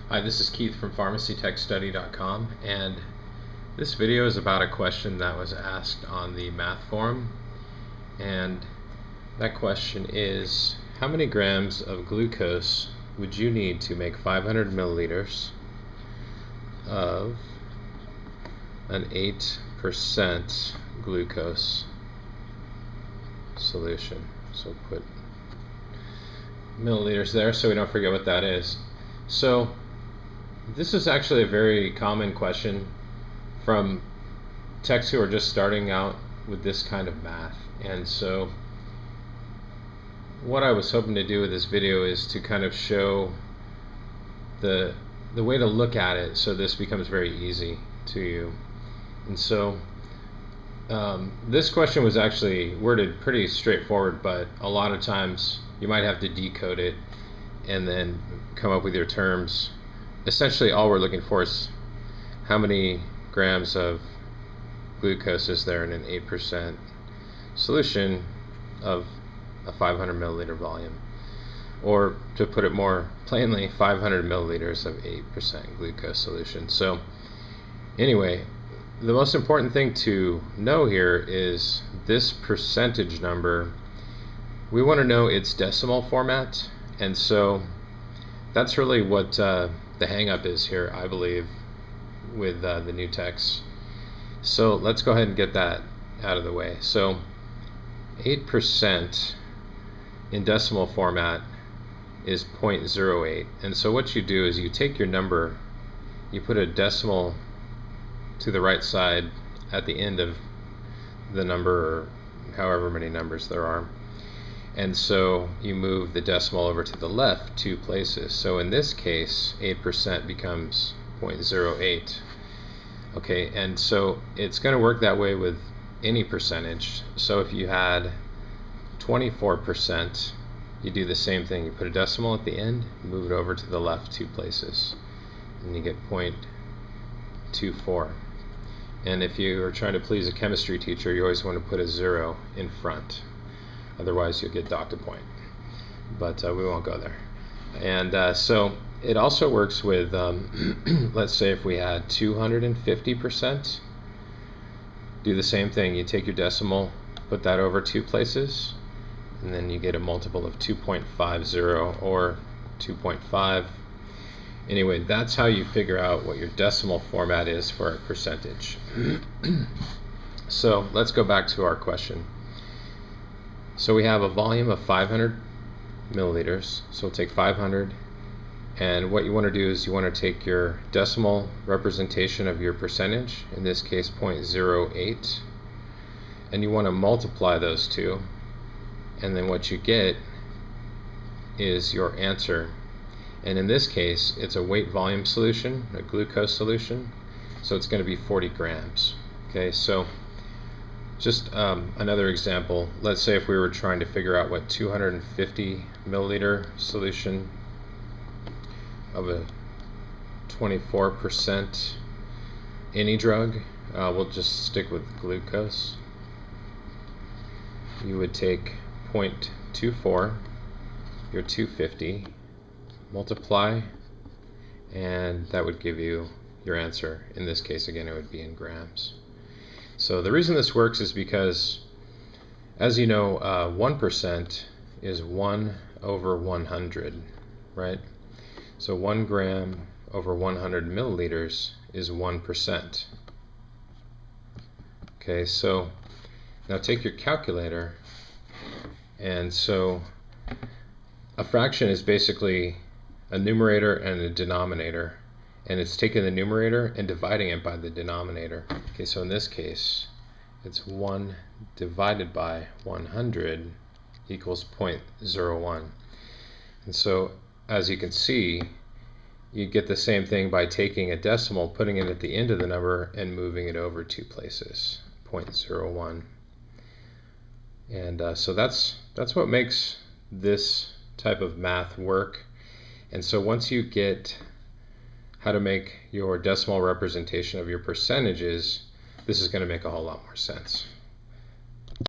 Hi, this is Keith from Pharmacy-Tech-Study.com, and this video is about a question that was asked on the math forum, and that question is, how many grams of glucose would you need to make 500 milliliters of an 8% glucose solution? So put milliliters there so we don't forget what that is. So this is actually a very common question from techs who are just starting out with this kind of math. And so what I was hoping to do with this video is to kind of show the way to look at it so this becomes very easy to you. And so this question was actually worded pretty straightforward, but a lot of times you might have to decode it and then come up with your terms. Essentially all we're looking for is how many grams of glucose is there in an 8% solution of a 500 milliliter volume, or to put it more plainly, 500 milliliters of 8% glucose solution. So anyway, the most important thing to know here is this percentage number. We want to know its decimal format, and so that's really what the hang-up is here, I believe, with the new text. So let's go ahead and get that out of the way. So 8% in decimal format is 0.08, and so what you do is you take your number, you put a decimal to the right side at the end of the number, or however many numbers there are, and so you move the decimal over to the left 2 places. So in this case 8% becomes 0.08. Okay, and so it's going to work that way with any percentage. So if you had 24%, you do the same thing. You put a decimal at the end, move it over to the left 2 places, and you get 0.24. And if you are trying to please a chemistry teacher, you always want to put a 0 in front. Otherwise you'll get docked a point. But we won't go there. And so it also works with, let's say if we had 250%, do the same thing. You take your decimal, put that over 2 places, and then you get a multiple of 2.50 or 2.5. Anyway, that's how you figure out what your decimal format is for a percentage. So let's go back to our question. So we have a volume of 500 milliliters. So we'll take 500, and what you want to do is you want to take your decimal representation of your percentage, in this case 0.08, and you want to multiply those two, and then what you get is your answer. And in this case it's a weight volume solution, a glucose solution, so it's going to be 40 grams. Okay, so just another example, let's say if we were trying to figure out what 250 milliliter solution of a 24% any drug, we'll just stick with glucose. You would take 0.24, your 250, multiply, and that would give you your answer. In this case, again, it would be in grams. So the reason this works is because, as you know, 1% is 1 over 100, right? So 1 gram over 100 milliliters is 1%. Okay, so now take your calculator, and so a fraction is basically a numerator and a denominator, and it's taking the numerator and dividing it by the denominator. Okay, so in this case it's 1 divided by 100 equals 0.01. And so as you can see, you get the same thing by taking a decimal, putting it at the end of the number, and moving it over 2 places, 0.01. And so that's what makes this type of math work. And so once you get how to make your decimal representation of your percentages, this is going to make a whole lot more sense.